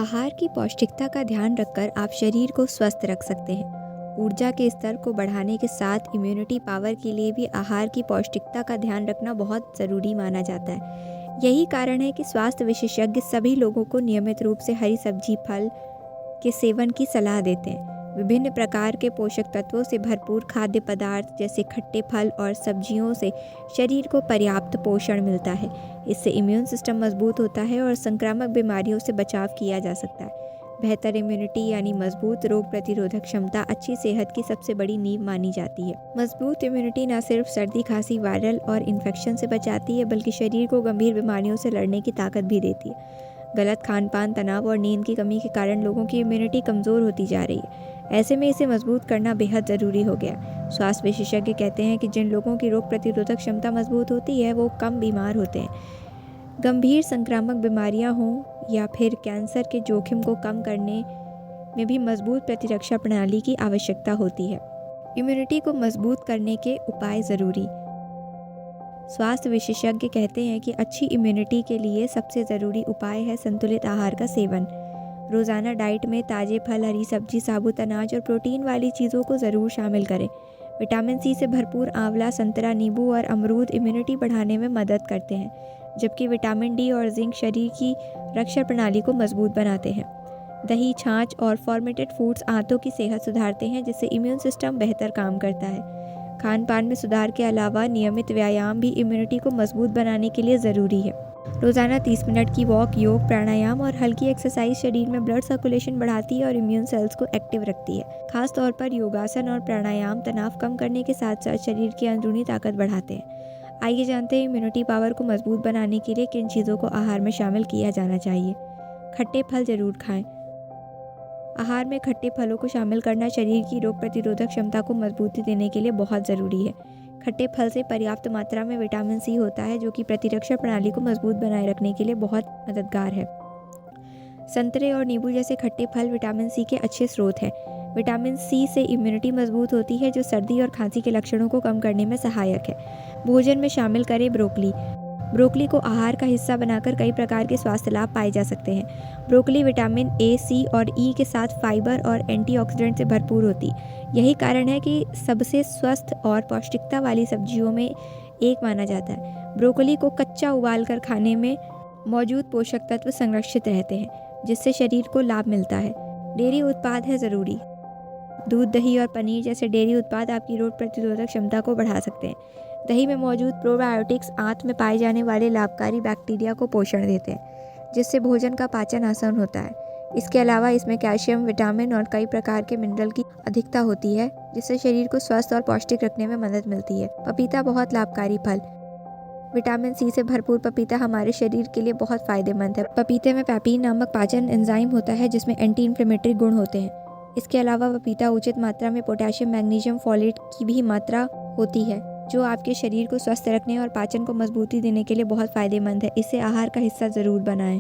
आहार की पौष्टिकता का ध्यान रखकर आप शरीर को स्वस्थ रख सकते हैं। ऊर्जा के स्तर को बढ़ाने के साथ इम्यूनिटी पावर के लिए भी आहार की पौष्टिकता का ध्यान रखना बहुत ज़रूरी माना जाता है। यही कारण है कि स्वास्थ्य विशेषज्ञ सभी लोगों को नियमित रूप से हरी सब्जी फल के सेवन की सलाह देते हैं। विभिन्न प्रकार के पोषक तत्वों से भरपूर खाद्य पदार्थ जैसे खट्टे फल और सब्जियों से शरीर को पर्याप्त पोषण मिलता है। इससे इम्यून सिस्टम मजबूत होता है और संक्रामक बीमारियों से बचाव किया जा सकता है। बेहतर इम्यूनिटी यानी मजबूत रोग प्रतिरोधक क्षमता अच्छी सेहत की सबसे बड़ी नींव मानी जाती है। मजबूत इम्यूनिटी न सिर्फ सर्दी खांसी वायरल और इन्फेक्शन से बचाती है बल्कि शरीर को गंभीर बीमारियों से लड़ने की ताकत भी देती है। गलत खान पान, तनाव और नींद की कमी के कारण लोगों की इम्यूनिटी कमज़ोर होती जा रही है। ऐसे में इसे मजबूत करना बेहद ज़रूरी हो गया। स्वास्थ्य विशेषज्ञ कहते हैं कि जिन लोगों की रोग प्रतिरोधक क्षमता मजबूत होती है वो कम बीमार होते हैं। गंभीर संक्रामक बीमारियां हों या फिर कैंसर के जोखिम को कम करने में भी मजबूत प्रतिरक्षा प्रणाली की आवश्यकता होती है। इम्यूनिटी को मजबूत करने के उपाय ज़रूरी। स्वास्थ्य विशेषज्ञ कहते हैं कि अच्छी इम्यूनिटी के लिए सबसे ज़रूरी उपाय है संतुलित आहार का सेवन। रोज़ाना डाइट में ताज़े फल, हरी सब्जी, साबुत अनाज और प्रोटीन वाली चीज़ों को ज़रूर शामिल करें। विटामिन सी से भरपूर आंवला, संतरा, नींबू और अमरूद इम्यूनिटी बढ़ाने में मदद करते हैं, जबकि विटामिन डी और जिंक शरीर की रक्षा प्रणाली को मजबूत बनाते हैं। दही, छाछ और फॉर्मेटेड फूड्स आंतों की सेहत सुधारते हैं, जिससे इम्यून सिस्टम बेहतर काम करता है। खान पान में सुधार के अलावा नियमित व्यायाम भी इम्यूनिटी को मजबूत बनाने के लिए ज़रूरी है। रोज़ाना 30 मिनट की वॉक, योग, प्राणायाम और हल्की एक्सरसाइज शरीर में ब्लड सर्कुलेशन बढ़ाती है और इम्यून सेल्स को एक्टिव रखती है। खास तौर पर योगासन और प्राणायाम तनाव कम करने के साथ साथ शरीर की अंदरूनी ताकत बढ़ाते हैं। आइए जानते हैं इम्यूनिटी पावर को मजबूत बनाने के लिए किन चीज़ों को आहार में शामिल किया जाना चाहिए। खट्टे फल ज़रूर खाएं। आहार में खट्टे फलों को शामिल करना शरीर की रोग प्रतिरोधक क्षमता को मजबूती देने के लिए बहुत ज़रूरी है। खट्टे फल से पर्याप्त मात्रा में विटामिन सी होता है, जो कि प्रतिरक्षा प्रणाली को मजबूत बनाए रखने के लिए बहुत मददगार है। संतरे और नींबू जैसे खट्टे फल विटामिन सी के अच्छे स्रोत हैं। विटामिन सी से इम्यूनिटी मजबूत होती है, जो सर्दी और खांसी के लक्षणों को कम करने में सहायक है। भोजन में शामिल करें ब्रोकली। ब्रोकली को आहार का हिस्सा बनाकर कई प्रकार के स्वास्थ्य लाभ पाए जा सकते हैं। ब्रोकली विटामिन ए, सी और ई के साथ फाइबर और एंटीऑक्सीडेंट से भरपूर होती। यही कारण है कि सबसे स्वस्थ और पौष्टिकता वाली सब्जियों में एक माना जाता है। ब्रोकली को कच्चा उबालकर खाने में मौजूद पोषक तत्व संरक्षित रहते हैं, जिससे शरीर को लाभ मिलता है। डेयरी उत्पाद है ज़रूरी। दूध, दही और पनीर जैसे डेयरी उत्पाद आपकी रोग प्रतिरोधक क्षमता को बढ़ा सकते हैं। दही में मौजूद प्रोबायोटिक्स आंत में पाए जाने वाले लाभकारी बैक्टीरिया को पोषण देते हैं, जिससे भोजन का पाचन आसान होता है। इसके अलावा इसमें कैल्शियम, विटामिन और कई प्रकार के मिनरल की अधिकता होती है, जिससे शरीर को स्वस्थ और पौष्टिक रखने में मदद मिलती है। पपीता बहुत लाभकारी फल। विटामिन सी से भरपूर पपीता हमारे शरीर के लिए बहुत फायदेमंद है। पपीते में पैपीन नामक पाचन एंजाइम होता है, जिसमें एंटी इन्फ्लेमेटरी गुण होते हैं। इसके अलावा पपीता उचित मात्रा में पोटेशियम, मैग्नीशियम, फोलेट की भी मात्रा होती है, जो आपके शरीर को स्वस्थ रखने और पाचन को मजबूती देने के लिए बहुत फायदेमंद है। इसे आहार का हिस्सा ज़रूर बनाएं।